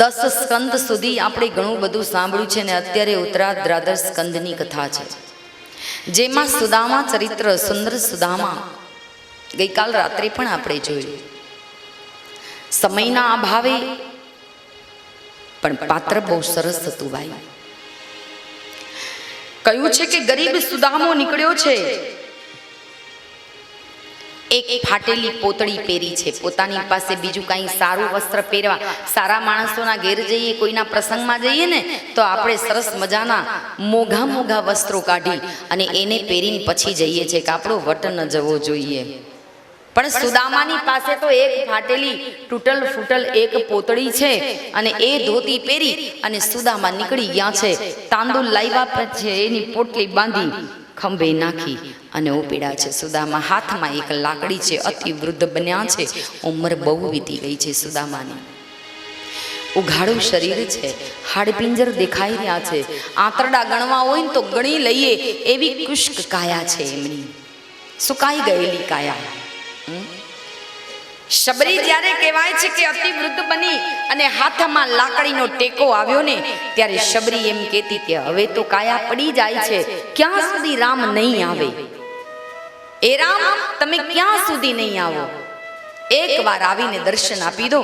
10 સ્કંદ સુધી આપણે ઘણું બધું સાંભળ્યું છે ને અત્યારે ઉત્તરાદ્રાદર સ્કંદની કથા છે, જેમાં સુદામા ચરિત્ર, સુંદર સુદામા ગઈકાલ રાત્રે પણ આપણે જોયું. સમયના અભાવે પણ પાત્ર બહુ સરસ હતું ભાઈ. કહ્યું છે કે ગરીબ સુદામો નીકળ્યો છે, એક ફાટેલી પોતળી પહેરી છે, પોતાની પાસે બીજું કાંઈ સારું વસ્ત્ર પહેરવા. સારા માણસોના ઘેર જઈએ, કોઈના પ્રસંગમાં જઈએ ને તો આપણે સરસ મજાના મોઘા મોઘા વસ્ત્રો કાઢી અને એને પહેરીને પછી જઈએ છીએ કે આપણો વટ ન જવો જોઈએ. પણ સુદામાની પાસે તો એક ફાટેલી તૂટલ ફૂટલ એક પોતળી છે અને એ ધોતી પહેરી અને સુદામા નીકળી ગયા છે. તાંદુલ લાવ્યા પછી એની પોટલી બાંધી ખંભે નાખી અને ઉપડ્યા છે. સુદામા હાથમાં એક લાકડી છે, અતિ વૃદ્ધ બન્યા છે, ઉંમર બહુ વીતી ગઈ છે સુદામાની. ઉઘાડું શરીર છે, હાડપિંજર દેખાઈ રહ્યા છે, આંતરડા ગણવા હોય ને તો ગણી લઈએ એવી કુષ્ક કાયા છે એમની, સુકાઈ ગયેલી કાયા. શબરી જ્યારે કહેવાય છે કે અતિ વૃદ્ધ બની અને હાથમાં લાકડીનો ટેકો આવ્યો ને ત્યારે શબરી એમ કહેતી કે હવે તો કાયા પડી જાય છે, ક્યાં સુધી રામ નહીં આવે? એ રામ તમે ક્યાં સુધી નહીં આવો? એકવાર આવીને દર્શન આપી દો,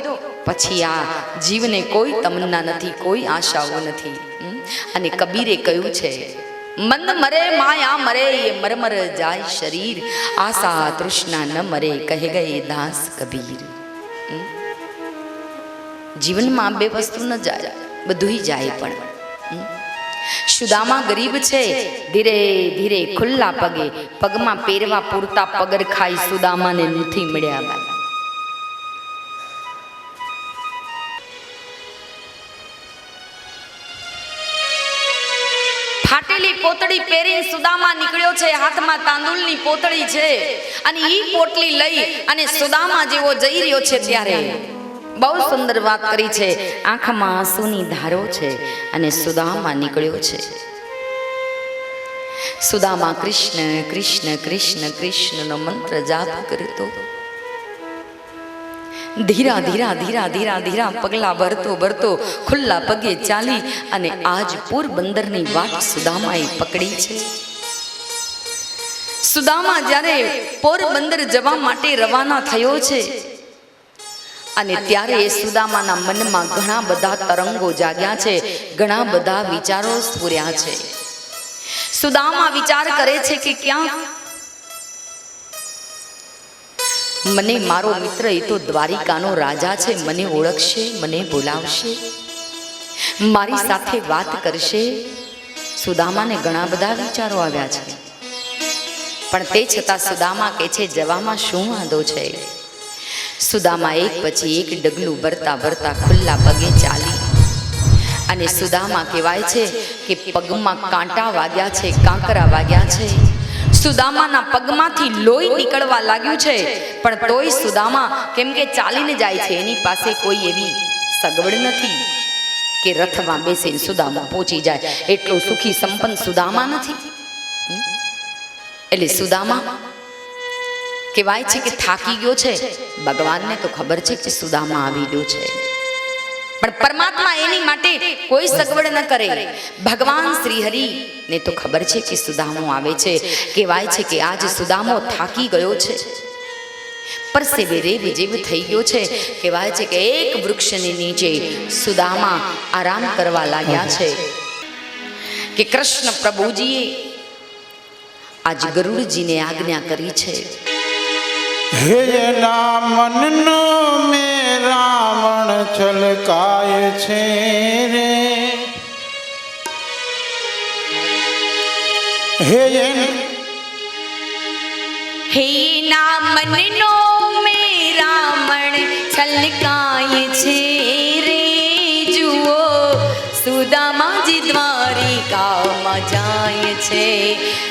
પછી આ જીવને કોઈ તમન્ના નથી, કોઈ આશાઓ નથી. અને કબીરે કહ્યું છે, મંદ મરે માયા મરે એ મરમર જાય શરીર, આશા તૃષ્ણા ન મરે કહે ગયે દાસ કબીર. જીવનમાં બે વસ્તુ ન જાય, બધું જાય. પણ સુદામા ગરીબ છે, ધીરે ધીરે ખુલ્લા પગે, પગમાં પહેરવા પૂરતા પગરખાઈ સુદામાને નથી મળ્યા. ફાટેલી પોતળી પહેરીને સુદામા નીકળ્યો છે, હાથમાં તાંદુલની પોતળી છે અને ઈ પોટલી લઈ અને સુદામા જેવો જઈ રહ્યો છે ત્યારે બહુ સુંદર વાત કરી છે. આંખમાં આંસુની ધારો છે અને સુદામા નીકળ્યો છે. સુદામા કૃષ્ણ કૃષ્ણ કૃષ્ણ કૃષ્ણનો મંત્ર જાપ કરતો, ધીરા ધીરા ધીરા ધીરા ધીરા પગલા ભરતો ભરતો ખુલ્લા પગે ચાલી અને આજ પોરબંદરની વાટ સુદામાએ પકડી છે. સુદામા જ્યારે પોરબંદર જવા માટે રવાના થયો છે અને ત્યારે એ સુદામાના મનમાં ઘણા બધા તરંગો જાગ્યા છે, ઘણા બધા વિચારો સ્ફુર્યા છે. સુદામા વિચાર કરે છે કે ક્યાં મને મારો મિત્ર એ તો દ્વારિકાનો રાજા છે, મને ઓળખશે, મને બોલાવશે, મારી સાથે વાત કરશે. સુદામાને ઘણા બધા વિચારો આવ્યા છે, પણ તે છતાં સુદામા કહે છે જવામાં શું વાંધો છે. સુદામા એક પછી એક ડગલું ભરતા ભરતા ખુલ્લા પગે ચાલી અને સુદામા કહેવાય છે કે પગમાં કાંટા વાગ્યા છે, કાંકરા વાગ્યા છે. સુદામાના પગમાંથી લોહી નીકળવા લાગ્યું છે, પણ તોય સુદામા કેમ કે ચાલીને જાય છે, એની પાસે કોઈ એવી સગવડ નથી કે રથમાં બેસીને સુદામા પહોંચી જાય. એટલો સુખી સંપન્ન સુદામા નથી. એટલે સુદામા કહેવાય છે કે થાકી ગયો છે. ભગવાનને તો ખબર છે કે સુદામા આવી ગયો છે, પણ પરમાત્મા એની માટે કોઈ સગવડ ન કરે. ભગવાન શ્રી હરિ ને તો ખબર છે કે સુદામો આવે છે. કહેવાય છે કે આજ સુદામો થાકી ગયો છે, પરસેવે રેબ જેવ થઈ ગયો છે. કહેવાય છે કે એક વૃક્ષની નીચે સુદામા આરામ કરવા લાગ્યા છે કે કૃષ્ણ પ્રભુજીએ આજ ગરુડજીને આજ્ઞા કરી છે, હે મનનો મે રાવણ છલકાય છે રે, હે ના મનનો મે રાવણ છલકાય છે રે, જુઓ સુદામાજી દ્વારિકામાં જાય છે.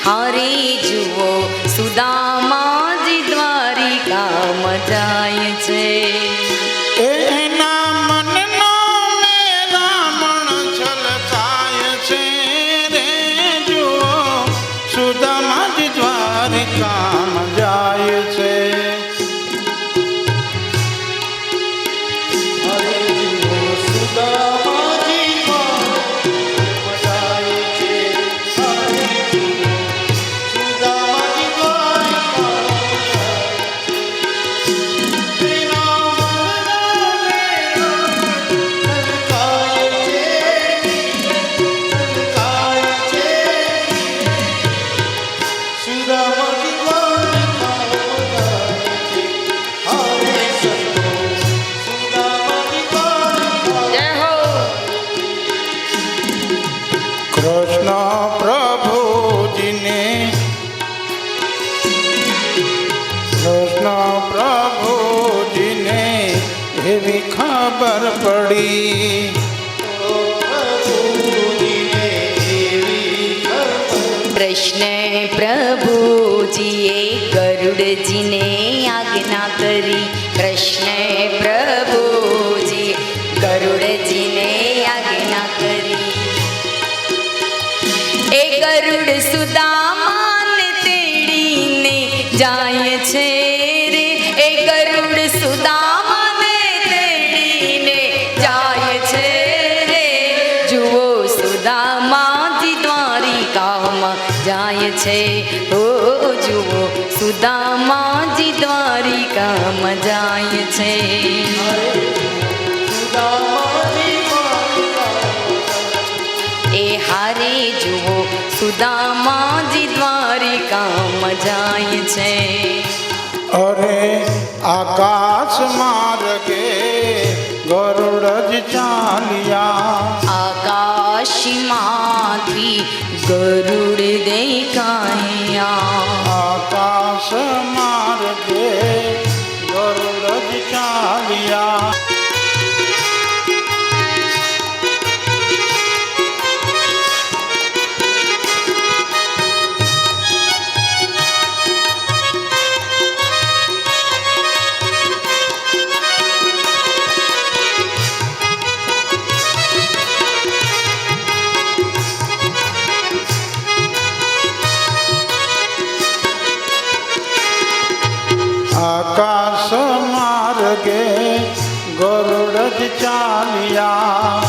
હારે જુઓ સુદામાજી દ્વારિકામાં જાય છે. એના મનનો મે રાવણ છલકાય છે રે, જુઓ સુદામાજી દ્વારિકામાં જાય છે. હરે જુઓ સુદામા એવી ખબર પડી. કૃષ્ણ પ્રભુજીએ ગરુડજીને આજ્ઞા કરી. કૃષ્ણ પ્રભુજી ગરુડજીને આજ્ઞા કરી. એ ગરુડ સુદામાને તેડીને જાય છે રે. એ ગરુડ સુદામાને તેડીને જાય છે રે. જુઓ સુદામાજી દ્વારિકામાં જાય છે. ઓ જુઓ સુદામાજી દ્વારિકામાં જાય છે. એ હારે જુઓ સુદામાજી દ્વારિકામાં જાય છે. અરે આકાશ માર્ગે ગરુડ જ ચાલ્યા. આકાશમાંથી ગરુડ દેખાયા. આકાશ માર્ગે ગરુડ જ ચાલ્યા. આકાશ માર્ગે ગરુડ જ ચાલ્યા.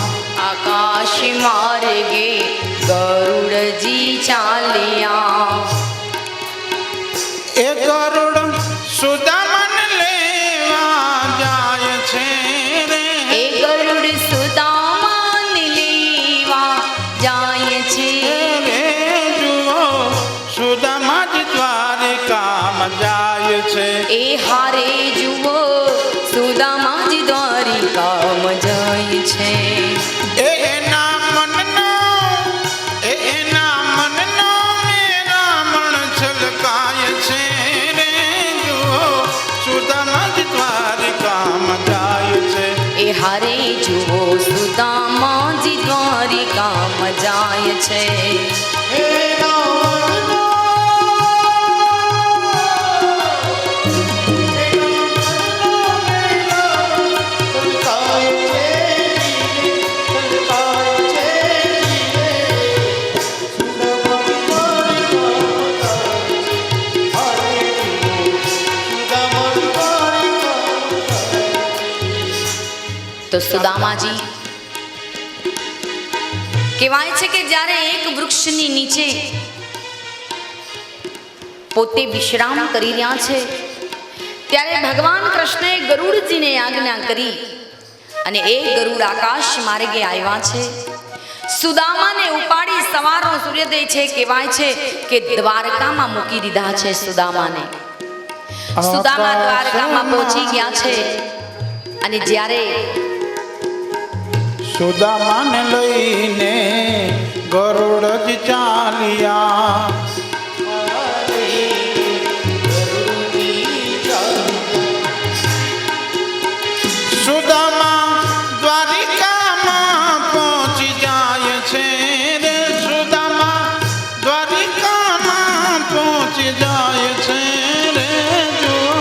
આકાશ માર્ગે ગરુડજી ચાલ્યા. એ ગરુડ સુદામાને લેવા જાય છે રે. એ ગરુડ સુદામાને લેવા જાય છે રે. જુઓ સુદામા જ દ્વારિકામાં જાય છે. એ હારે જુઓ સુદામાજી દ્વારિકામાં જાય છે. એના મનનો મેરામણ છલકાય છે રે. જુઓ સુદામા જ દ્વારિકામાં જાય છે. એ હારે જુઓ સુદામાજી દ્વારિકામાં જાય છે. તો સુદામાજી કહેવાય છે કે જ્યારે એક વૃક્ષની નીચે પોતે વિશ્રામ કરી રહ્યા છે ત્યારે ભગવાન કૃષ્ણએ ગરુડજીને આજ્ઞા કરી અને એ ગરુડ આકાશ માર્ગે આવ્યા છે. સુદામાને ઉપાડી સવારનો સૂર્યોદય છે કહેવાય છે કે દ્વારકામાં મૂકી દીધા છે. સુદામાને સુદામા દ્વારકામાં પહોંચી ગયા છે અને જ્યારે સુદામાને લઈને ગરુડ જ ચાલ્યા. સુદામા દ્વારિકામાં પહોંચી જાય છે રે. સુદામા દ્વારિકામાં પહોંચી જાય છે રે. જુઓ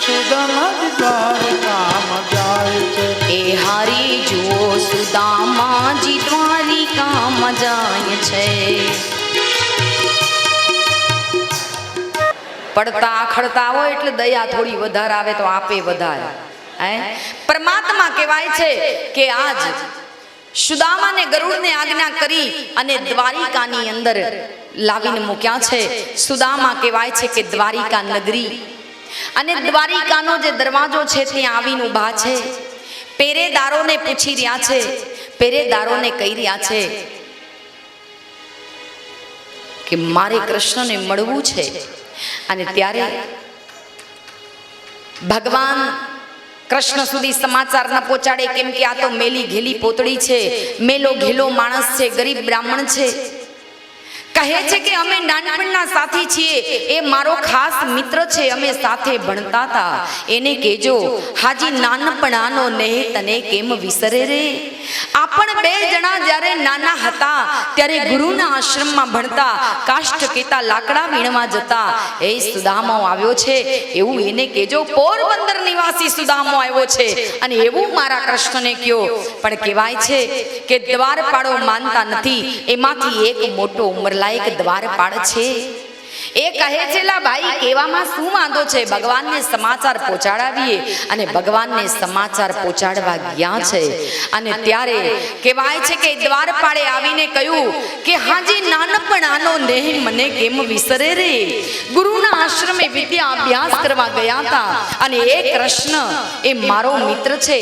સુદામા જ દ્વારકામાં જાય છે. એ હારી જુઓ સુદામાજી દ્વારિકામાં જાય છે. પડતા આખડતા હોય એટલે દયા થોડી વધારે આવે તો આપે વધારે. પરમાત્મા કહેવાય છે કે આજ સુદામાને ગરુડને આજ્ઞા કરી અને દ્વારિકાની અંદર લાવીને મૂક્યા છે. સુદામા કહેવાય છે કે દ્વારિકા નગરી અને દ્વારિકાનો જે દરવાજો છે ત્યાં આવીને ઊભા છે. પેરેદારોને પૂછી રહ્યા છે. પેરેદારોને કહી રહ્યા છે કે મારે કૃષ્ણને મળવું છે. અને ત્યારે ભગવાન કૃષ્ણ સુધી સમાચાર ન પહોંચાડે કેમ કે આ તો મેલી ઘેલી પોતળી છે. મેલો ઘેલો માણસ છે, ગરીબ બ્રાહ્મણ છે. કહે છે કે અમે નાનપણના સાથી છીએ, એ મારો ખાસ મિત્ર છે, અમે સાથે ભણતા હતા. એને કહેજો હાજી નાનપણાનો નેહ તને કેમ વિસરે રે. આપણ બે જણા જ્યારે નાના હતા ત્યારે ગુરુના આશ્રમમાં ભણતા, કાષ્ઠ કેતા લાકડા વીણવા જતા. એ સુદામો આવ્યો છે એવું એને કહેજો. પોરબંદર નિવાસી સુદામો આવ્યો છે અને એવું મારા કૃષ્ણને કયો. પણ કહેવાય છે કે દ્વારપાળો માનતા નથી, એમાંથી એક મોટો ઉંમરલાયક દ્વારપાળ છે. એ કહે છે લા ભાઈ કહેવામાં શું વાંધો છે, ભગવાનને સમાચાર પહોંચાડાવીએ. અને ભગવાનને સમાચાર પહોંચાડવા ગયા છે અને ત્યારે કહેવાય છે કે દ્વારપાળે આવીને કહ્યું કે હાજી નાનપણાનો નેહ મને કેમ વિસરે રે. ગુરુના આશ્રમે વિદ્યા અભ્યાસ કરવા ગયા હતા અને એ કૃષ્ણ એ મારો મિત્ર છે.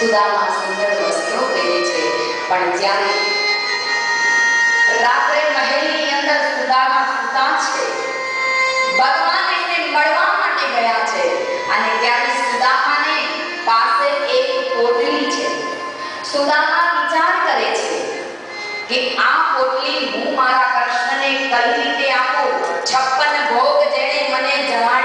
સુદામા સુંદર વસ્ત્રો પહેરે છે, પણ જ્યારે રાત્રે મહેલની અંદર સુદામા સૂતા છે, ભગવાન એને મળવા માટે ગયા છે અને ત્યારે સુદામાને પાસે એક પોટલી છે. સુદામા વિચાર કરે છે કે આ પોટલી હું મારા કૃષ્ણને કઈ રીતે આપું. 56 ભોગ જેણે મને જમાડ્યા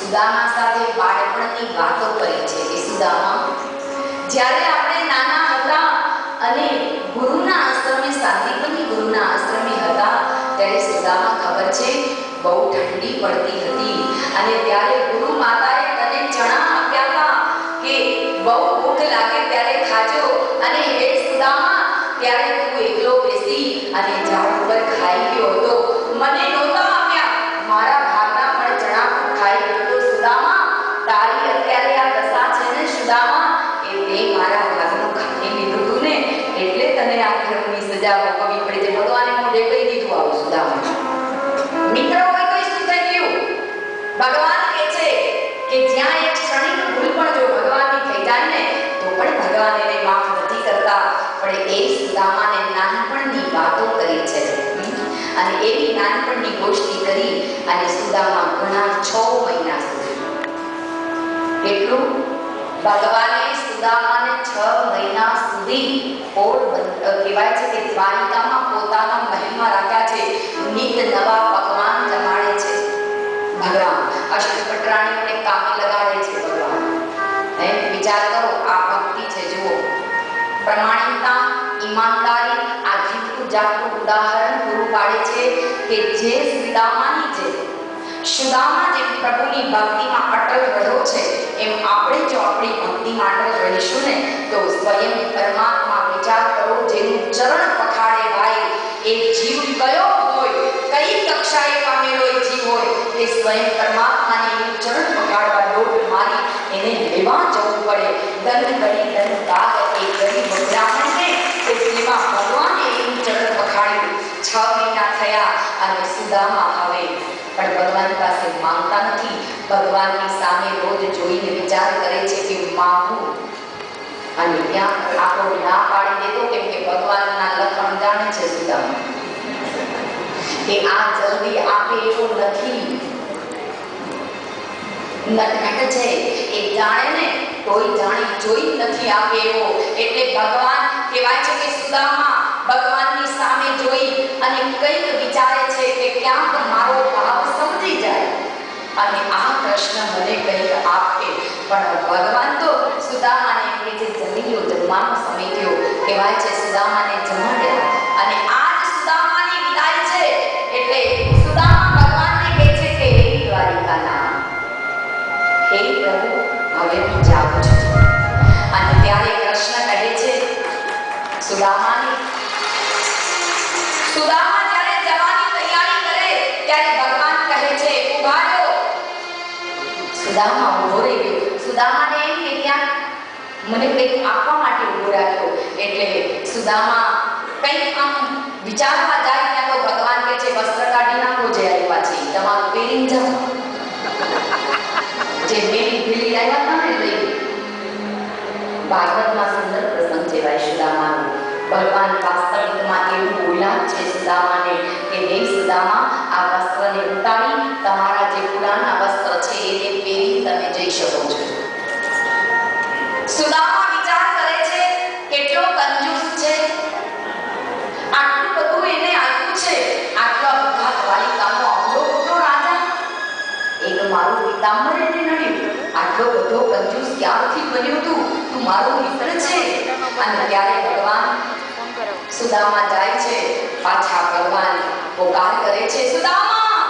સુદામા સાથે બાળપણની વાતો કરી છે કે સુદામા, જ્યારે આપણે નાના હતા અને ગુરુના આશ્રમે, શાંતિપની ગુરુના આશ્રમે હતા, ત્યારે સુદામા ખબર છે બહુ ઠંડી પડતી હતી અને ત્યારે ગુરુ માતાએ તને ચણા આપ્યા હતા કે બહુ ભૂખ લાગે ત્યારે ખાજો, અને હે સુદામા, ત્યારે તું એકલો બેસી અને ઝાડ ઉપર ખાઈ ગયો હતો, મને નહોતા આપ્યા, મારા ભાગના પણ ચણા ખાઈ ગયો હતો. સુદામા, તારી અત્યારે આ દશા છે ને સુદામા, એ તે મારા ભાગનું ખાઈ લીધું તું ને, એટલે તને આ કર્મની સજા ભોગવવી પડી છે. ભગવાને મોઢે કહી દીધું આવું સુદામા. મિત્રો, કોઈ કોઈ શું થઈ ગયું? ભગવાન કહે છે કે જ્યાં એક ક્ષણિક ભૂલ પણ જો ભગવાનની થઈ જાય ને, તો પણ ભગવાન એને માફ નથી કરતા. પણ એ સુદામાને નાનપણની વાતો કરી છે અને એવી નાનપણની ગોષ્ઠી કરી અને સુદામા ઘણા 6 મહિના સુધી, કેટલું ભગવાને સુદામાને 6 મહિના સુધી કહેવાય છે કે દ્વારિકામાં પોતાના મહેલમાં રાખ્યા છે. નિત નવા પકવાન જમાડે છે ભગવાન, અષ્ટપટરાણીઓને કામે લગાડે છે ભગવાન. વિચાર કરો, આ ભક્તિ છે. જુઓ, પ્રમાણિકતા, ઈમાનદારી આ જીવતું જાગતું ઉદાહરણ પૂરું પાડે છે કે જે સુદામાની જે સુદામા જેમ પ્રભુની ભક્તિમાં અટલ રહ્યો છે, એમ આપણે જો આપણી ભક્તિમાં અટલ રહીશું ને, તો સ્વયં પરમાત્મા, વિચાર કરો, જેનું ચરણ પખાડે ભાઈ, એ જીવ કયો હોય, કઈ કક્ષાએ પામેલો એ જીવ હોય, એ સ્વયં પરમાત્માને એનું ચરણ પખાડવા દોટ મારી એને લેવા જવું પડે. ધન ગણી ધન દાગ એ ગરીબ બ્રાહ્મણને તે સેવા ભગવાને એનું ચરણ પખાડ્યું. 6 મહિના થયા અને સુદામા હવે પણ ભગવાન પાસે માંગતા નથી. ભગવાનની સામે રોજ જોઈને વિચાર કરે છે કે માંગું, અને ત્યાં આપણો ના પાડી દેતો, કેમ કે ભગવાનના લખણ જાણે છે સુદામા કે આ જલ્દી આપે એવો નથી, નટખટ છે, એ જાણે ને તોય જાણી જોઈ નથી આપે એવો. એટલે ભગવાન કહેવાય છે કે સુદામા ભગવાનની સામે જોઈ અને કંઈક વિચારે છે કે ક્યાંક મારો ભાવ સમજી જાય અને આ કૃષ્ણ મને કંઈક આપે. પણ ભગવાન તો સુદામાને એમ કે છે જમી લો, જમવાનો સમય થયો. કહેવાય છે સુદામાને જમાડ્યા અને આ જ સુદામાની વિદાય છે. એટલે સુદામા ભગવાનને કહે છે કે હે દ્વારિકાના, હે પ્રભુ, હવે હું જાઉં છું. અને ત્યારે કૃષ્ણ કહે છે સુદામાને, સુદામા જ્યારે જવાની તૈયારી કરે ત્યારે ભગવાન કહે છે ઊભા રહો. સુદામા ઊભો રહી ગયો. સુદામાને એમ કે ત્યાં મને કંઈક આપવા માટે ઊભો રાખ્યો. એટલે સુદામા કંઈક આમ વિચારવા જાય ત્યાં તો ભગવાન કહે છે વસ્ત્ર કાઢી નાખો, જે આવ્યા છે તમારું પહેરીને જાઓ. જે મેલી ભીલી આવ્યા હતા ને લઈ. ભાગવતમાં સુંદર પ્રસંગ છે ભાઈ સુદામાનો. ભગવાન વાસ્તવિકમાં એવું બોલ્યા છે સુદામાને કે હે સુદામા, આ વસ્ત્રને ઉતારી તમારા જે પુરાના વસ્ત્ર છે એને પહેરી તમે જઈ શકો છો. સુદામા વિચાર કરે છે કેટલો કંજૂસ છે, આટલું બધું એને આપ્યું છે, આટલા બધા દ્વારિકાનો આવડો મોટો રાજા, એક મારું પિતાંબર એને નડ્યું, આટલો બધો કંજૂસ ક્યારથી બન્યો તું મારો મિત્ર છે. અને ત્યારે ભગવાન સુદામા જાય છે, પાછા ભગવાન પોકાર કરે છે સુદામા.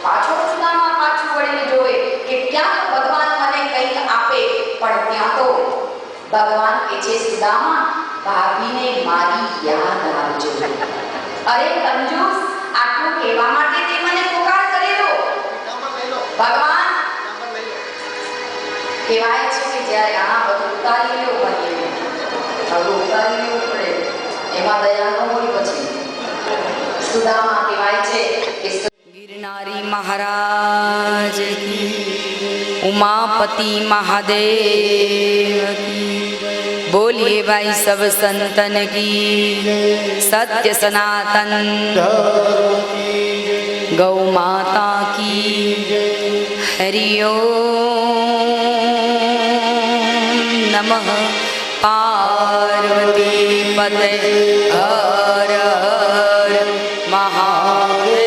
પાછો સુદામા પાછું વળીને જોવે કે ક્યાંક ભગવાન મને કંઈક આપે. પણ ત્યાં તો ભગવાન કહે છે સુદામા, ભાભીને મારી યાદ આવજો. અરે કંજૂસ, આટલું કહેવા માટે તે મને પોકાર કરેલો. ભગવાન કહેવાય છે કે જ્યારે આ બધું ઉતારી લેવું પડે, હવે ઉતારી લેવું પડે, એમાં દયા ન હોય. પછી સુદામા કહેવાય છે કે गिरनारी महाराज की, उमापति महादेव की, बोलिए भाई सब संतन की, सत्य सनातन गौ माता की हरिओम नमः पार्वती पते हर हर महादेव।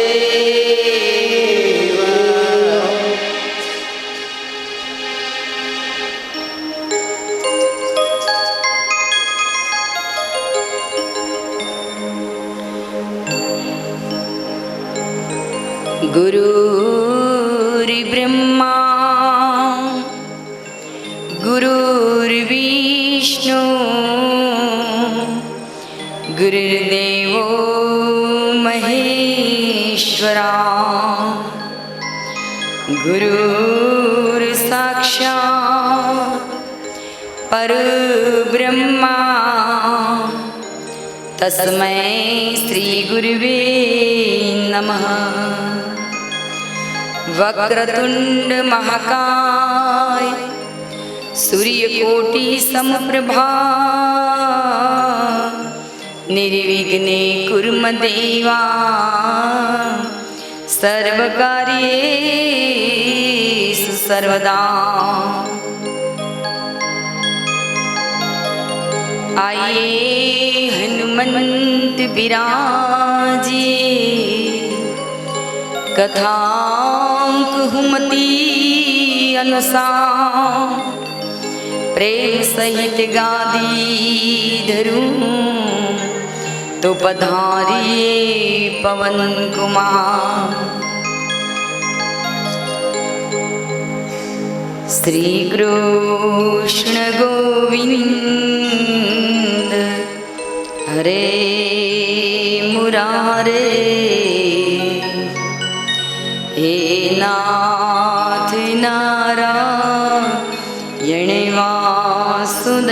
गुरुर्ब्रह्मा गुरुर्विष्णु गुरुर्देवो महेश्वरा गुरुर्साक्षात् परब्रह्मा तस्मै श्री गुरुवे नमः। वक्रतुंड महाकाय सूर्यकोटि समप्रभा निर्विघ्ने कुर्म देवा सर्वकार्येषु सर्वदा। आइए हनुमंत बिराजे कथांक हुमती अनुसार प्रेम सहित गादी धरूं तो पधारिए पवन कुमार। श्री कृष्ण गोविंद हरे मुरारे हे नाथ नारायण वासुदेव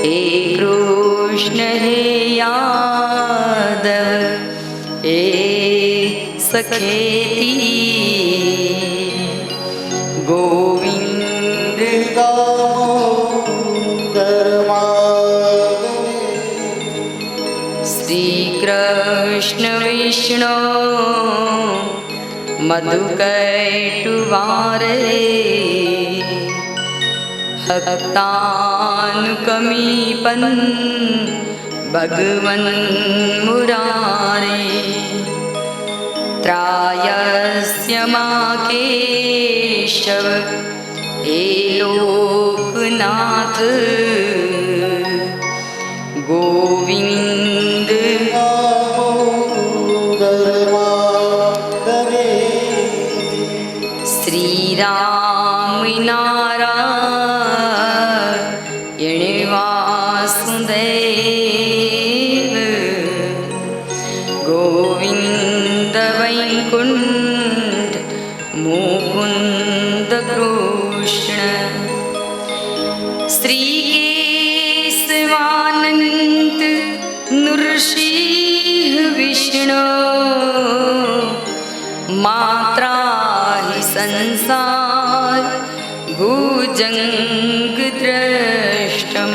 हे कृष्ण हे यादव हे सखेती गोविंद श्री कृष्ण विष्णु मधुकैटुवारे भक्तानुकमीपन भगवन् मुरारे त्रायस्य माकेशव हे लोकनाथ गोविंद श्री राम नारायण वासुदेव गोविंद वैकुंठ मुकुंद कृष्ण श्री केशवानंद नृसिंह विष्णु मात्रा ही संसार भुजंग द्रष्टम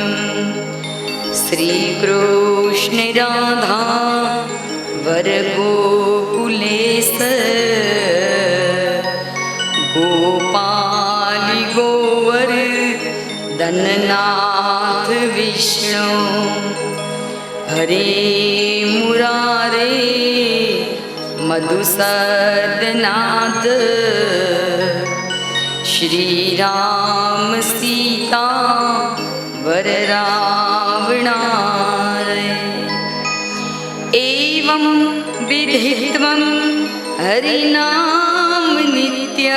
श्री कृष्ण राधा वर गोकुलेश गोपाल गोवर धननाथ विष्णु हरे मुरारे मधुसूदनाथ श्री राम सीता वर रावणारे एवं विधित्वं हरिनाम नित्य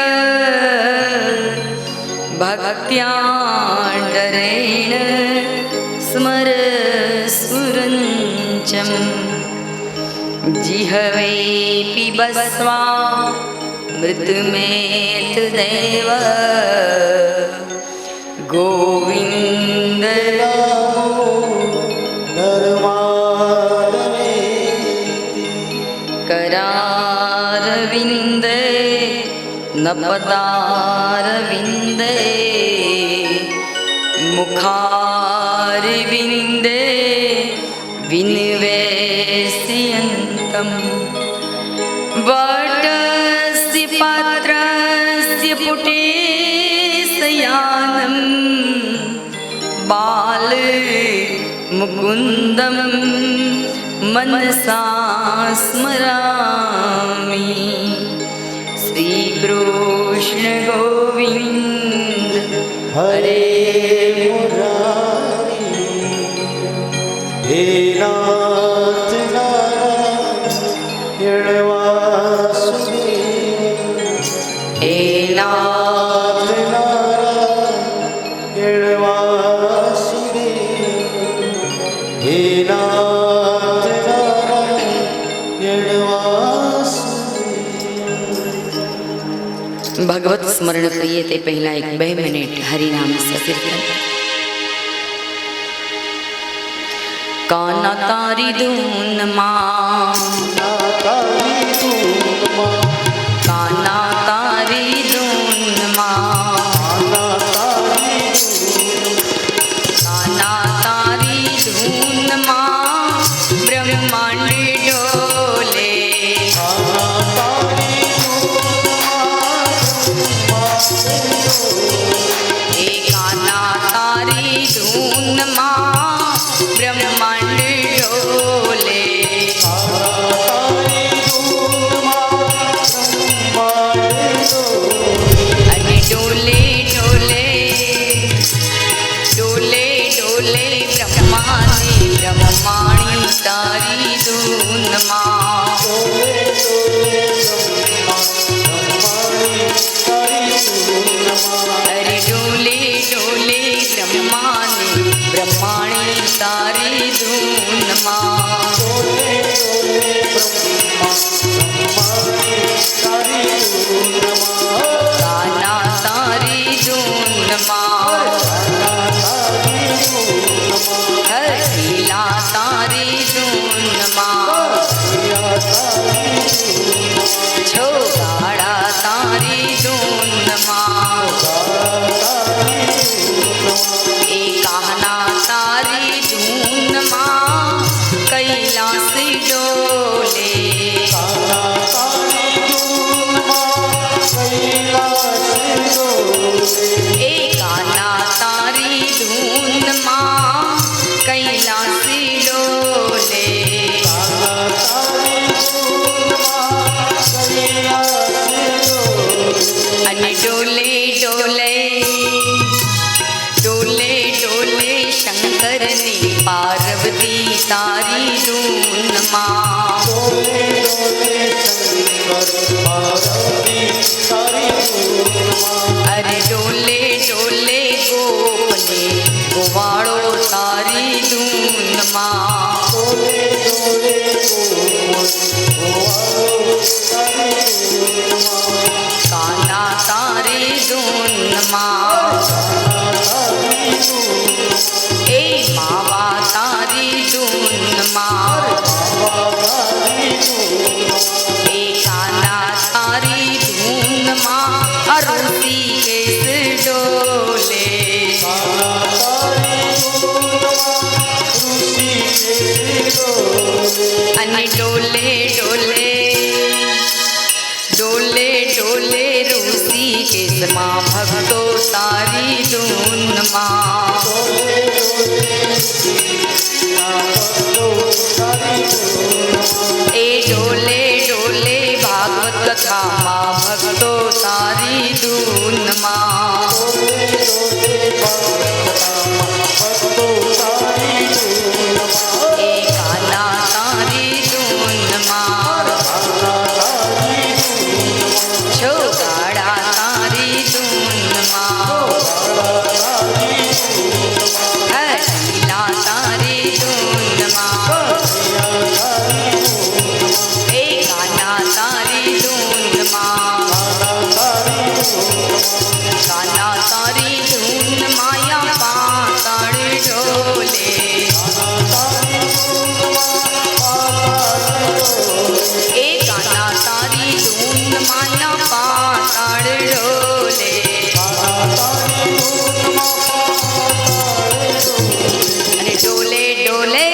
भक्त्या डरेण स्मर सुरञ्चम् जिहवे पिबस्वा मृतमेतदेव गोविन्द करारविन्दे नपदारविन्दे मुखारविन्दे विनिवेशयन्तम् वटस्य पात्रस्य पुटे शयानं बाल मुकुन्दं मनसा स्मरामि श्रीकृष्ण गोविन्द हरे मुरारी हे नाथ नारायण ભગવત સ્મરણ કરીએ તે પહેલા 1-2 મિનિટ હરિનામ સકીર્તન. કાના તારી ધૂનમાં, કાના તારી ધૂનમાં, કાના તારી ધૂનમાં બ્રહ્માંડ ડોલે. એ કાના તારી ધૂનમાં બ્રહ્માંડ ડોલે. અને ડોલે ડોલે ડોલે ડોલે બ્રહ્માની બ્રહ્માણી તારી ધૂનમાં. અરે ડોલે ડોલે બ્રહ્માની બ્રહ્માણી તારી ધૂનમાં. કાના તારી ધૂનમાં, હરીલા તારી ધૂનમાં, છોગાડા તારી ધૂનમાં. એ કાના તારી ધૂનમાં કૈલાસ ડોલે. એ કાના તારી ધૂનમાં કૈલાસ ડોલે. અને ડોલે ડોલે ડોલે ડોલે શંકરની પાર્વતી તારી ધૂનમાં. અરે ડોલે ડોલે ગોપને ગોવાળો તારી ધૂનમાં. કાના તારી ધૂનમાં. એ માવા તારી ધૂનમાં. એ કાના તારી ધૂનમાં અરુષિ કેસ ડોલે. અને ડોલે ડોલે ડોલે ડોલે ઋષિ કેસમાં ભક્તો તારી ધૂનમાં. એ ડોલે ડોલે ભાગવત કથામાં ભક્તો તારી ધૂનમાં. એ કાના તારી ધૂનમાં, છોગાડા તારી ધૂનમાં, હરીલા તારી ધૂનમાં. એ કાના તારી ધૂનમાં, કાના તારી ધૂનમાં યા પાતાળ ડોલે. એ કાના તારી ધૂનમાં યા પાતાળ ડોલે. અને ડોલે ડોલે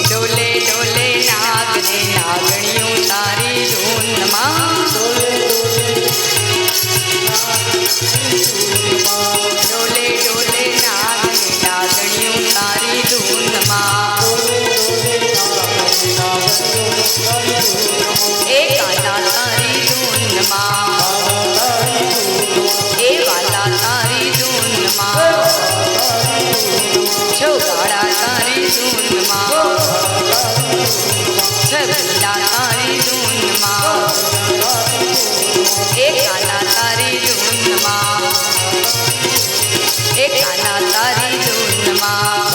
ડોલે ડોલે નાગને નાગણીઓ તારી ધૂનમાં. ડોલે ડોલે નાગને નાગણીઓ તારી ધૂનમાં. એ કાના તારી ધૂનમાં, એ વાલા તારી ધૂનમાં, છોગાડા તારી ધૂનમાં, છબીલા તારી ધૂનમાં. એ કાના તારી ધૂનમાં, એ કાના તારી ધૂનમાં.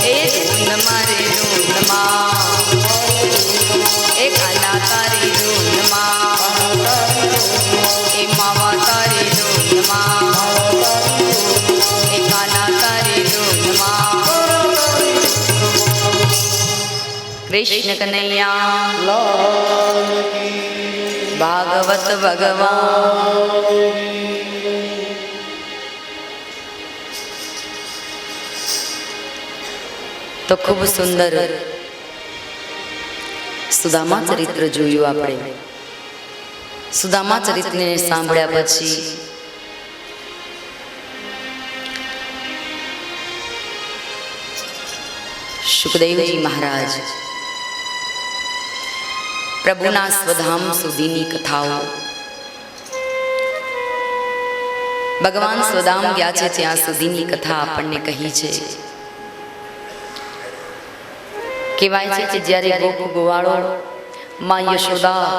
એ ધૂન મારી ધૂનમાં, એ કાના તારી ધૂનમાં. કૃષ્ણ કનૈયા લાલ કી ભાગવત ભગવાન. તો ખૂબ સુંદર સુદામા ચરિત્ર જોયું આપણે. સુદામા ચરિત્રને સાંભળ્યા પછી સુખદેવજી મહારાજ પ્રભુના સ્વધામ સુધીની કથાઓ, ભગવાન સ્વધામ ગયા છે ત્યાં સુધીની કથા આપણને કહી છે. કહેવાય છે કે જ્યારે ગોપ ગોવાળો માં યશોદા,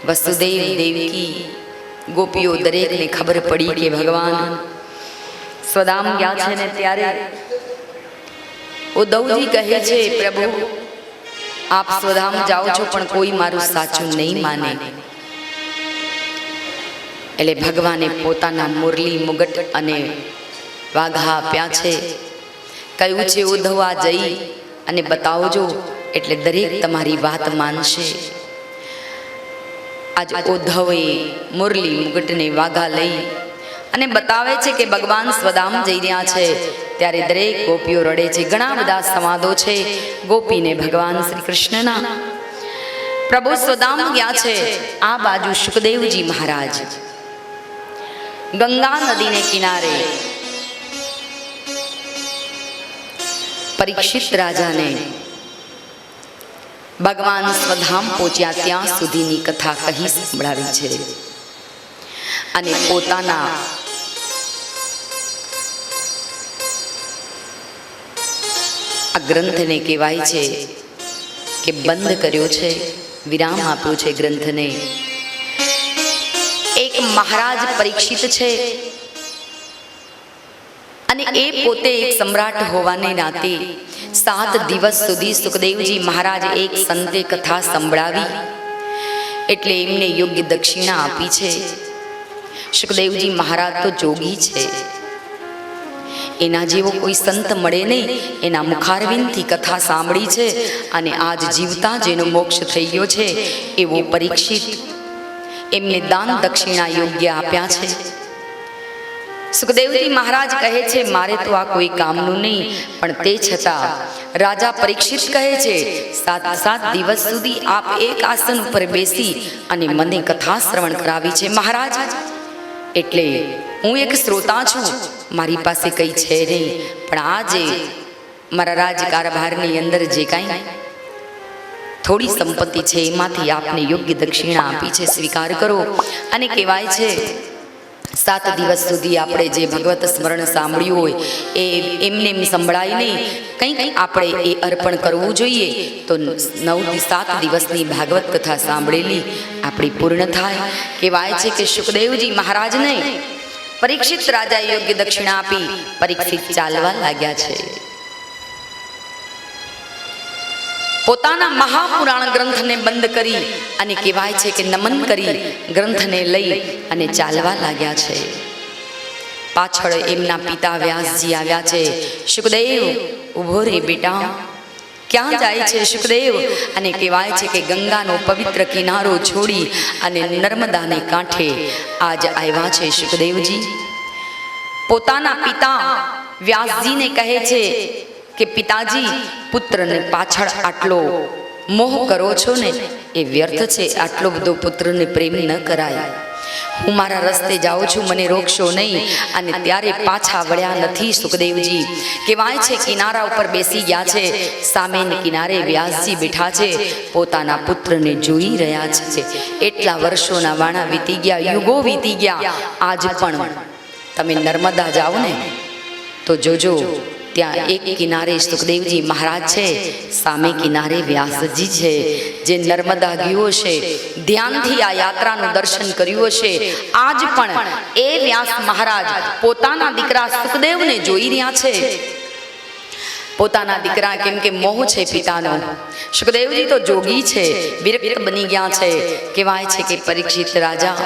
વસુદેવ, દેવકી, ગોપીઓ દરેકને ખબર પડી કે ભગવાન સ્વધામ ગયા છે ને ત્યારે ઉદ્ધવજી કહે છે, પ્રભુ આપ સ્વધામ જાઓ છો પણ કોઈ મારું સાચું નહીં માને. એટલે ભગવાને પોતાના મુરલી, મુગટ અને વાઘા આપ્યા છે. કહ્યું છે ઉદ્ધવ આ જઈ અને બતાવજો એટલે દરેક તમારી વાત માનશે. આજ ઉદ્ધવે મુરલી, મુગટને વાઘા લઈ અને બતાવે છે કે ભગવાન સ્વધામ જઈ રહ્યા છે. ત્યારે દરેક ગોપીઓ રડે છે. ઘણા બધા સંવાદો છે ગોપીને ભગવાન શ્રી કૃષ્ણના. પ્રભુ સ્વધામ ગયા છે. આ બાજુ સુખદેવજી મહારાજ ગંગા નદીને કિનારે પરીક્ષિત રાજાને ભગવાન સ્વધામ પહોંચ્યા ત્યાં સુધીની કથા કહી સંભળાવી છે. અને પોતાના આ ગ્રંથને કહેવાય છે કે બંધ કર્યો છે, વિરામ આપ્યો છે ગ્રંથને. એક મહારાજ પરીક્ષિત છે અને એ પોતે એક સમ્રાટ હોવાને નાતે 7 દિવસ સુધી સુખદેવજી મહારાજ એક સંતે કથા સંભળાવી એટલે એમને યોગ્ય દક્ષિણા આપી છે. સુખદેવજી મહારાજ તો જોગી છે, એના જેવો કોઈ સંત મળે નહીં. એના મુખારવિંદથી કથા સાંભળી છે અને આજ જીવતા જેનો મોક્ષ થઈ ગયો છે એવો પરીક્ષિત એમને દાન દક્ષિણા યોગ્ય આપ્યા છે. સુખદેવજી મહારાજ કહે છે મારે તો આ કોઈ કામનું નહીં, પણ તે છતાં રાજા પરીક્ષિત કહે છે 7 દિવસ સુધી આપ એક આસન ઉપર બેસી અને મને કથા શ્રવણ કરાવી છે મહારાજ. એટલે હું એક શ્રોતા છું, મારી પાસે કંઈ છે નહીં, પણ આજે મારા રાજકારભારની અંદર જે કાંઈ થોડી સંપત્તિ છે એમાંથી આપને યોગ્ય દક્ષિણા આપી છે, સ્વીકાર કરો. અને કહેવાય છે 7 દિવસ સુધી આપણે જે ભગવત સ્મરણ સાંભળ્યું હોય એ એમને સંભળાય નહીં, કંઈક આપણે એ અર્પણ કરવું જોઈએ. તો 7 દિવસની ભાગવત કથા સાંભળેલી આપણી પૂર્ણ થાય. કહેવાય છે કે સુખદેવજી મહારાજને પરીક્ષિત રાજાએ યોગ્ય દક્ષિણા આપી પરીક્ષિત ચાલવા લાગ્યા છે. પોતાના મહાપુરાણ ગ્રંથને બંધ કરી અને કહેવાય છે કે નમન કરી ગ્રંથને લઈ અને ચાલવા લાગ્યા છે. પાછળ એમના પિતા વ્યાસજી આવ્યા છે. સુખદેવ ઉભો રે બેટા, ક્યાં જાય છે સુખદેવ? અને કહેવાય છે કે ગંગાનો પવિત્ર કિનારો છોડી અને નર્મદાને કાંઠે આજ આવ્યા છે સુખદેવજી. પોતાના પિતા વ્યાસજીને કહે છે કે પિતાજી, પુત્રને પાછળ આટલો મોહ કરો છો ને એ વ્યર્થ છે. આટલો બધો પુત્રને પ્રેમ ન કરાય. હું મારા રસ્તે જાઉં છું, મને રોકશો નહીં. અને ત્યારે પાછા વળ્યા નથી સુખદેવજી. કહેવાય છે કિનારા ઉપર બેસી ગયા છે. સામેની કિનારે વ્યાસજી બેઠા છે, પોતાના પુત્રને જોઈ રહ્યા છે. એટલા વર્ષોના વાણા વીતી ગયા, યુગો વીતી ગયા. આજ પણ તમે નર્મદા જાઓ ને તો જોજો, ત્યાં એક કિનારે સુખદેવજી મહારાજ છે, સામે કિનારે વ્યાસજી છે. જે નર્મદા ગયો છે, ધ્યાનથી આ યાત્રાનું દર્શન કર્યું હશે, આજ પણ એ વ્યાસ મહારાજ પોતાના દીકરા સુખદેવને જોઈ રહ્યા છે. પોતાના દીકરા, કેમ કે મોહ છે પિતાનો. સુખદેવજી તો જોગી છે, વિરક્ત બની ગયા છે. કહેવાય છે કે પરીક્ષિત રાજા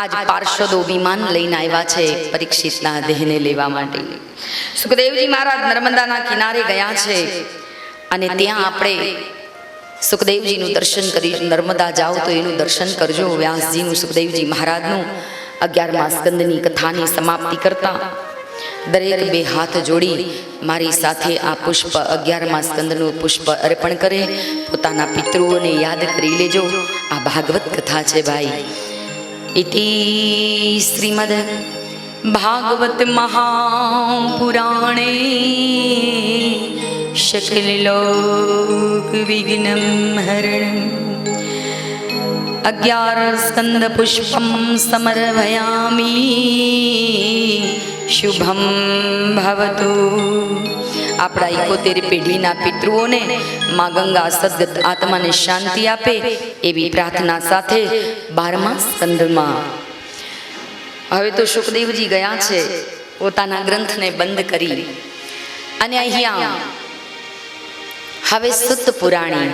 આજ પાર્ષદો વિમાન લઈને આવ્યા છે પરીક્ષિતના દેહને લેવા માટે. સુખદેવજી મહારાજ નર્મદાના કિનારે ગયા છે અને ત્યાં આપણે સુખદેવજીનું દર્શન કરી, નર્મદા જાઓ તો એનું દર્શન કરજો. વ્યાસજીનું, સુખદેવજી મહારાજનું 11મા સ્કંદની કથાની સમાપ્તિ કરતા દરેક બે હાથ જોડી મારી સાથે આ પુષ્પ 11મા સ્કંદનું પુષ્પ અર્પણ કરે. પોતાના પિતૃઓને યાદ કરી લેજો. આ ભાગવત કથા છે ભાઈ. ઇતિ શ્રીમદ ભાગવત મહાપુરાણે શકલલોક વિઘ્નમ હરણ 11 સ્કંદ પુષ્પમ સમર્પયામિ શુભમ ભવતુ. આપણા 71 પેઢીના પિતૃઓને મા ગંગા સદગત આત્માને શાંતિ આપે એવી પ્રાર્થના સાથે 12મા સ્કંદમાં હવે તો સુખદેવજી ગયા છે પોતાના ગ્રંથને બંધ કરી, અને અહીંયા હવે સુત પુરાણી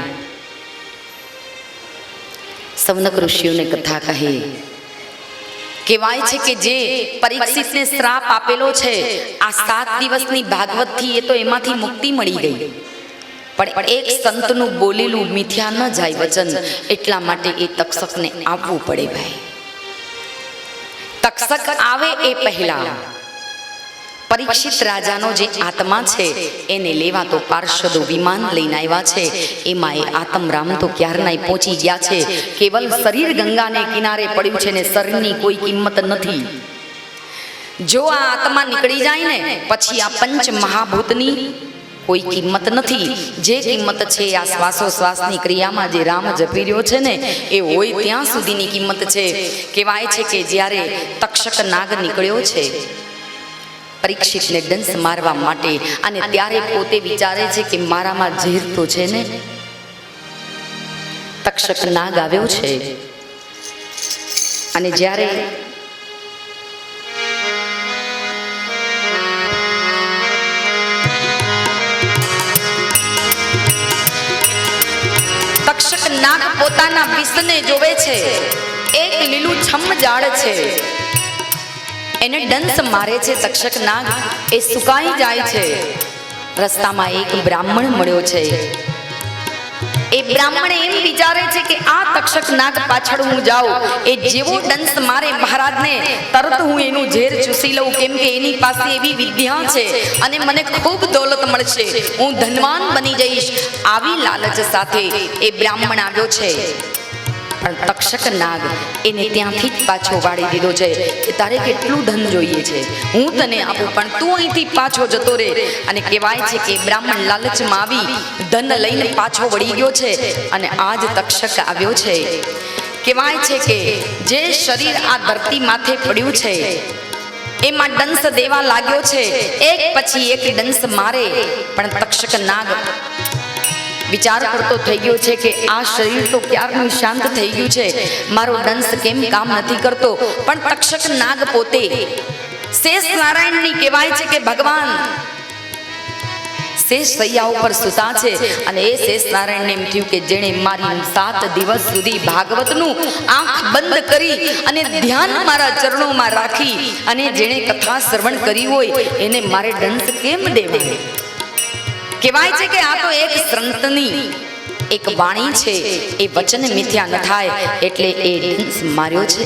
સૌનક ઋષિઓને કથા કહે. કહેવાય છે કે જે પરીક્ષિતને શ્રાપ આપેલો છે આ 7 દિવસની ભાગવતથી એ તો એમાંથી મુક્તિ મળી ગઈ, પણ એક સંતનું બોલેલું મિથ્યા ન જાય વચન, એટલા માટે એ તક્ષકને આવવું પડે ભાઈ. તક્ષક આવે એ પહેલા પરીક્ષિત રાજાનો જે આત્મા છે એને લેવા તો પાર્ષદો વિમાન લઈને આવ્યા છે. એમાં એ આત્મરામ તો ક્યારનાય પહોંચી ગયા છે. કેવલ શરીર ગંગાને કિનારે પડ્યું છે ને શરીરની કોઈ કિંમત નથી. જો આ આત્મા નીકળી જાય ને પછી આ પંચ મહાભૂતની કોઈ કિંમત નથી. જે કિંમત છે આ શ્વાસોશ્વાસની ક્રિયામાં જે રામ જપી રહ્યો છે ને એ હોય ત્યાં સુધીની કિંમત છે. કહેવાય છે કે જ્યારે તક્ષક નાગ નીકળ્યો છે પરીક્ષિતને ડંસ મારવા માટે, અને ત્યારે પોતે વિચારે છે કે મારામાં ઝેર તો છે ને. તક્ષક નાગ આવ્યો છે અને જ્યારે તક્ષક નાગ પોતાના વિષને જોવે છે. એક લીલું છમ ઝાડ છે એને ડંસ મારે છે તક્ષક નાગ, એ સુકાઈ જાય છે. રસ્તામાં એક બ્રાહ્મણ મળ્યો છે. એ બ્રાહ્મણ એમ વિચારે છે કે આ તક્ષક નાગ પાછળ હું જાઉં, એ જેવો ડંસ મારે મહારાજને તરત હું એનું ઝેર ચૂસી લઉં, કેમ કે એની પાસે એવી વિદ્યા છે અને મને ખૂબ દોલત મળશે, હું ધનવાન બની જઈશ. આવી લાલચ સાથે એ બ્રાહ્મણ આવ્યો છે. પણ તક્ષક નાગ એને ત્યાંથી જ પાછો વાળી દીધો છે કે તારે કેટલું ધન જોઈએ છે હું તને આપું, પણ તું અહીંથી પાછો જતો રહે. અને કહેવાય છે કે બ્રાહ્મણ લાલચમાં આવી ધન લઈને પાછો વળી ગયો છે અને આજ તક્ષક આવ્યો છે. કહેવાય છે કે જે શરીર આ ધરતી માથે પડ્યું છે એમાં ડંસ દેવા લાગ્યો છે. એક પછી એક ડંસ મારે, પણ તક્ષક નાગ વિચાર કરતો થઈ ગયો છે કે આ શરીર તો ક્યારનું શાંત થઈ ગયું છે, મારો ડંસ કેમ કામ નથી કરતો. પણ તક્ષક નાગ પોતે શેષ નારાયણની કહેવાય છે કે ભગવાન શેષ સૈયા ઉપર સુતા છે, અને એ શેષ નારાયણને એમ થયું કે જેણે મારી 7 દિવસ સુધી ભાગવતનું આંખ બંધ કરી અને ધ્યાન મારા ચરણોમાં રાખી અને જેણે કથા શ્રવણ કરી હોય એને મારે ડંસ કેમ દેવા. કહેવાય છે કે આ તો એક સંતની એક વાણી છે, એ વચન મિથ્યા ન થાય એટલે એ ડંસ માર્યો છે.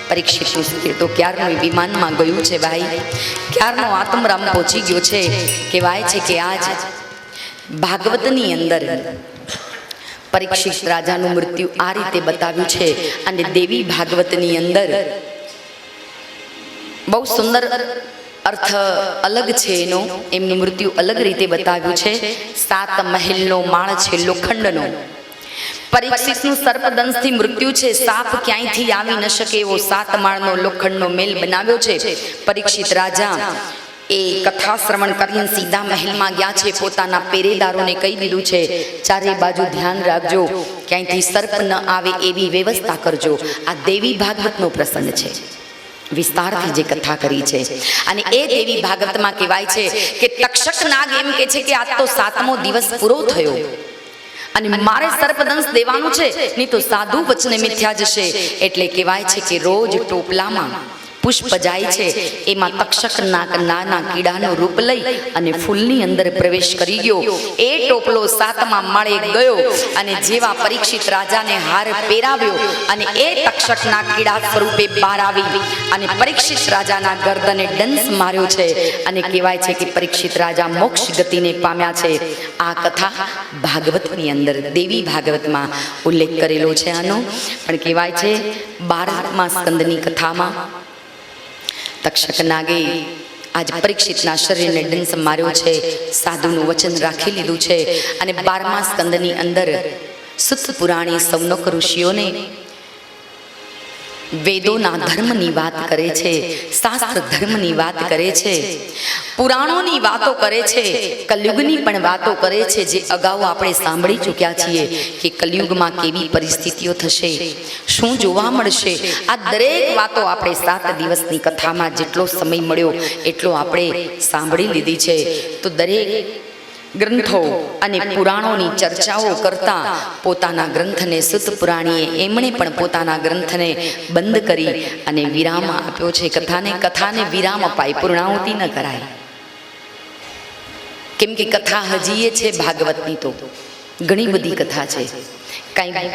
પરીક્ષિતનું શરીર તો ક્યારનું વિમાનમાં ગયું છે ભાઈ, ક્યારનો આત્મરામ પહોંચી ગયો છે. કહેવાય છે કે આજ ભાગવતની અંદર પરીક્ષિત રાજાનું મૃત્યુ આ રીતે બતાવ્યું છે. અને દેવી ભાગવતની અંદર બહુ સુંદર અર્થ અલગ છે એનો, એમનું મૃત્યુ અલગ રીતે બતાવ્યું છે. 7 મહેલનો માળ છે લોખંડનો. પરીક્ષિતનું સર્પદંશથી મૃત્યુ છે. સાપ ક્યાંયથી આવી ન શકે એવો 7 માળનો લોખંડનો મહેલ બનાવ્યો છે. પરીક્ષિત રાજા એ કથા શ્રવણ કરીને સીધા મહેલમાં ગયા છે. પોતાના પેરેદારોને કહી દીધું છે ચારે બાજુ ધ્યાન રાખજો, ક્યાંયથી સર્પ ન આવે એવી વ્યવસ્થા કરજો. આ દેવી ભાગવતનો પ્રસંગ છે, વિસ્તારથી જે કથા કરી છે. અને એ દેવી ભાગવતમાં કહેવાય છે કે તક્ષક નાગ એમ કે છે કે આજ તો 7મો દિવસ પૂરો થયો અને મારે સર્પદંશ દેવાનું છે, નહીં તો સાધુ વચને મિથ્યા જશે. એટલે કહેવાય છે કે રોજ ટોપલામાં પુષ્પ જાય છે એમાં તક્ષક નાના કીડાનું રૂપ લઈ અને ફૂલની અંદર પ્રવેશ કરી ગયો. એ ટોપલો 7મા માળે ગયો અને જેવા પરીક્ષિત રાજાને હાર પહેરાવ્યો અને એ તક્ષકના કીડા સ્વરૂપે બહાર આવી અને પરીક્ષિત રાજાના ગરદને ડંસ માર્યો છે અને કહેવાય છે કે પરીક્ષિત રાજા મોક્ષ ગતિને પામ્યા છે. આ કથા ભાગવતની અંદર દેવી ભાગવતમાં ઉલ્લેખ કરેલો છે આનો. પણ કહેવાય છે 12મા સ્કંદની કથામાં તક્ષક નાગે આજ પરીક્ષિતના શરીરને ડંસ માર્યો છે. સાધુનું વચન રાખી લીધું છે અને 12મા સ્કંદની અંદર સુત પુરાણી સૌનક ઋષિઓને વેદોના ધર્મની વાત કરે છે, શાસ્ત્ર ધર્મની વાત કરે છે, પુરાણોની વાતો કરે છે, કલયુગની પણ વાતો કરે છે, જે અગાઉ આપણે સાંભળી ચૂક્યા છીએ કે કલયુગમાં કેવી પરિસ્થિતિઓ થશે, શું જોવા મળશે. આ દરેક વાતો આપણે 7 દિવસની કથામાં જેટલો સમય મળ્યો એટલો આપણે સાંભળી લીધી છે. તો દરેક ગ્રંથો અને પુરાણોની ચર્ચાઓ કરતા પોતાના ગ્રંથને સુત પુરાણીએ એમણે પણ પોતાના ગ્રંથને બંધ કરી અને વિરામ આપ્યો છે. કથાને વિરામ અપાય, પૂર્ણાહુતિ ન કરાય. કેમ કે કથા હજી એ છે ભાગવતની તો ઘણી બધી કથા છે. કાંઈ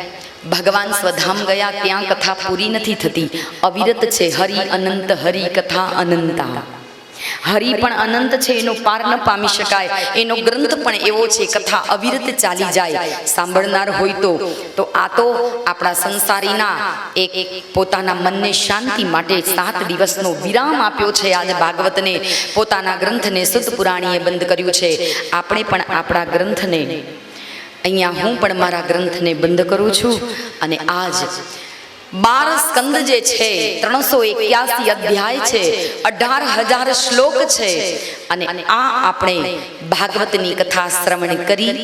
ભગવાન સ્વધામ ગયા ત્યાં કથા પૂરી નથી થતી, અવિરત છે. હરિ અનંત, હરિ કથા અનંતા. હરિ પણ અનંત છે, એનો પાર ન પામી શકાય. એનો ગ્રંથ પણ એવો છે, કથા અવિરત ચાલી જાય સાંભળનાર હોય તો આ તો આપણા સંસારીના એક પોતાના મનને શાંતિ માટે 7 દિવસનો વિરામ આપ્યો છે. આજે ભાગવતને પોતાના ગ્રંથને સુત પુરાણીએ બંધ કર્યું છે. આપણે પણ આપણા ગ્રંથને અહીંયા હું પણ મારા ગ્રંથને બંધ કરું છું અને આજ 12 સ્કંદ જે છે, 381 અધ્યાય છે, 18,000 શ્લોક છે અને આ આપણે ભાગવતની કથા શ્રવણ કરી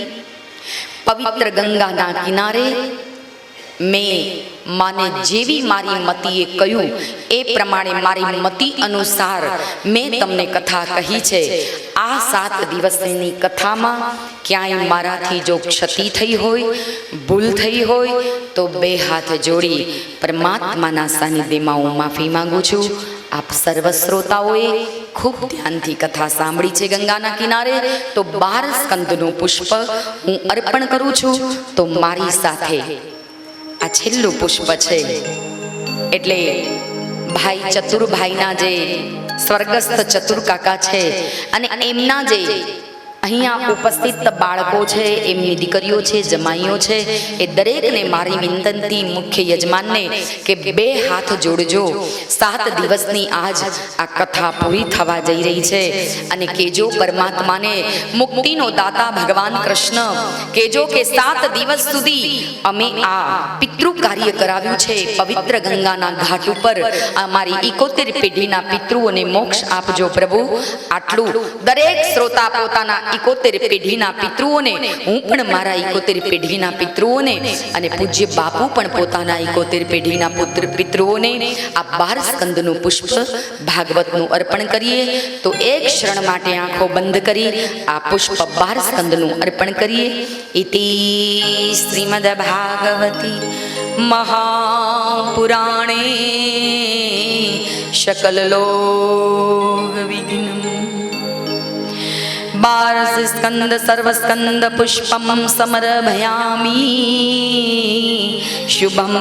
પવિત્ર ગંગાના કિનારે મેં માને જેવી મારી મતીએ કહ્યું એ પ્રમાણે મારી મતિ અનુસાર મેં તમને કથા કહી છે. આ 7 દિવસની કથામાં ક્યાંય મારાથી જો ક્ષતિ થઈ હોય, ભૂલ થઈ હોય તો 2 હાથ જોડી પરમાત્માના સાનિધ્યમાં હું માફી માંગુ છું. આપ સર્વ શ્રોતાઓએ ખૂબ ધ્યાનથી કથા સાંભળી છે ગંગાના કિનારે. તો 12 સ્કંદનું પુષ્પ હું અર્પણ કરું છું. તો મારી સાથે આ છેલ્લું પુષ્પ છે એટલે ભાઈ ચતુરભાઈના જે સ્વર્ગસ્થ ચતુર કાકા છે અને એમના જે અહીંયા ઉપસ્થિત બાળકો છે, એમની દીકરીઓ છે, જમાઈઓ છે, એ દરેકને મારી વિનંતી મુખ્ય યજમાનને કે 2 હાથ જોડજો. 7 દિવસની આજ આ કથા પૂરી થવા જઈ રહી છે અને કેજો પરમાત્માને મુક્તિનો દાતા ભગવાન કૃષ્ણ કેજો કે 7 દિવસ સુધી અમે આ પિતૃ કાર્ય કરાવ્યું છે. પવિત્ર ગંગાના ઘાટ ઉપર અમારી 71 પેઢીના પિતૃઓને મોક્ષ આપજો પ્રભુ. આટલું દરેક શ્રોતા પોતાના 71 પેઢીના પિતૃઓને, હું પણ મારા 71 પેઢીના પિતૃઓને અને પૂજ્ય બાપુ પણ પોતાના 71 પેઢીના પિતૃઓને આ 12 સ્કંદનું પુષ્પ ભાગવતનું અર્પણ કરીએ. તો એક ક્ષણ માટે આંખો બંધ કરી આ પુષ્પ 12 સ્કંદનું અર્પણ કરીએ. ઇતિ શ્રીમદ ભાગવતી મહાપુરાણે શકલલોક વિઘ્નમ 12 સ્કંદ સર્વસ્કંદ પુષ્પમ સમર્પયામિ શુભમ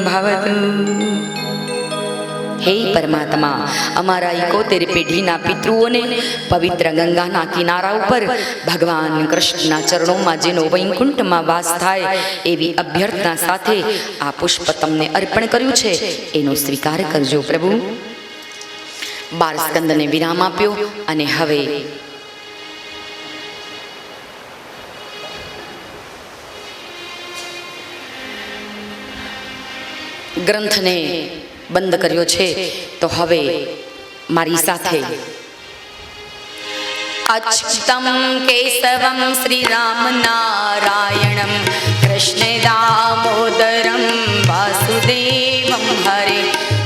ભવતુ. હે પરમાત્મા, અમારા 71 પેઢીના પિતૃઓને પવિત્ર ગંગાના કિનારા ઉપર ભગવાન કૃષ્ણના ચરણોમાં જેનો વૈકુંઠમાં વાસ થાય એવી અભ્યર્થના સાથે આ પુષ્પ તમને અર્પણ કર્યું છે એનો સ્વીકાર કરજો પ્રભુ. 12 સ્કંદને વિરામ આપ્યો અને હવે ગ્રંથને બંધ કર્યો છે. તો હવે મારી સાથે અચ્યુતમ કેશવમ શ્રી રામ નારાયણમ કૃષ્ણ દામોદરમ વાસુદેવમ હરે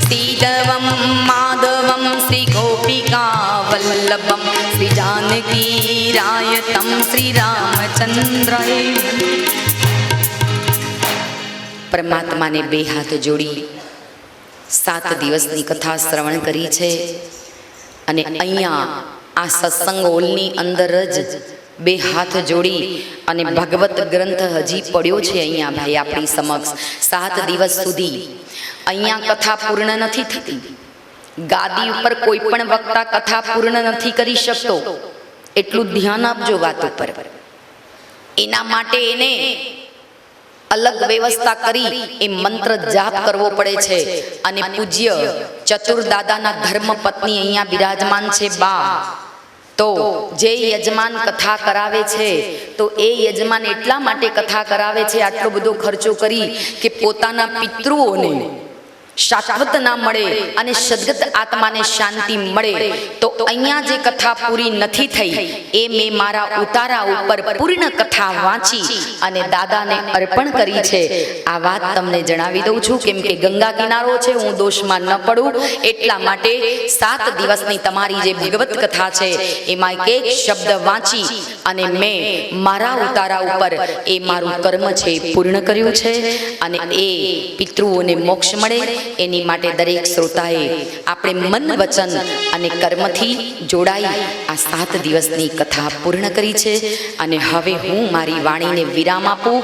સીધવમ માધવમ શ્રી ગોપિકા વલ્લભમ શ્રી જાનકી રાયતમ શ્રી રામચંદ્ર. પરમાત્માને 2 હાથ જોડી 7 દિવસની કથા શ્રવણ કરી છે અને અહીંયા આ સત્સંગ હોલની અંદર જ 2 હાથ જોડી અને ભગવત ગ્રંથ હજી પડ્યો છે અહીંયા ભાઈ આપણી સમક્ષ 7 દિવસ સુધી અહીંયા કથા પૂર્ણ નથી થતી. ગાદી ઉપર કોઈ પણ વક્તા કથા પૂર્ણ નથી કરી શકતો. એટલું ધ્યાન આપજો વાત ઉપર. એના માટે એને અલગ વ્યવસ્થા કરી એ મંત્ર જાપ કરવો પડે છે. અને પૂજ્ય ચતુરદાદાના ધર્મ પત્ની અહીંયા બિરાજમાન છે બા. તો જે યજમાન કથા કરાવે છે તો એ યજમાન એટલા માટે કથા કરાવે છે આટલો બધો ખર્ચો કરી કે પોતાના પિતૃઓને શાશ્વત ના મળે અને સદગત આત્માને શાંતિ મળે. તો અહીંયા જે કથા પૂરી નથી થઈ એ મેં મારા ઉતારા ઉપર પૂર્ણ કથા વાંચી અને દાદાને અર્પણ કરી છે. આ વાત તમને જણાવી દઉં છું કેમ કે ગંગા કિનારો છે, હું દોષમાં ન પડું એટલા માટે 7 દિવસની તમારી જે ભગવત કથા છે એમાં એક શબ્દ વાંચી અને મેં મારા ઉતારા ઉપર એ મારું કર્મ છે પૂર્ણ કર્યું છે. અને એ પિતૃઓને મોક્ષ મળે એની માટે દરેક શ્રોતાએ આપણે મન વચન અને કર્મથી જોડાઈ આ 7 દિવસની કથા પૂર્ણ કરી છે. અને હવે હું મારી વાણીને વિરામ આપું.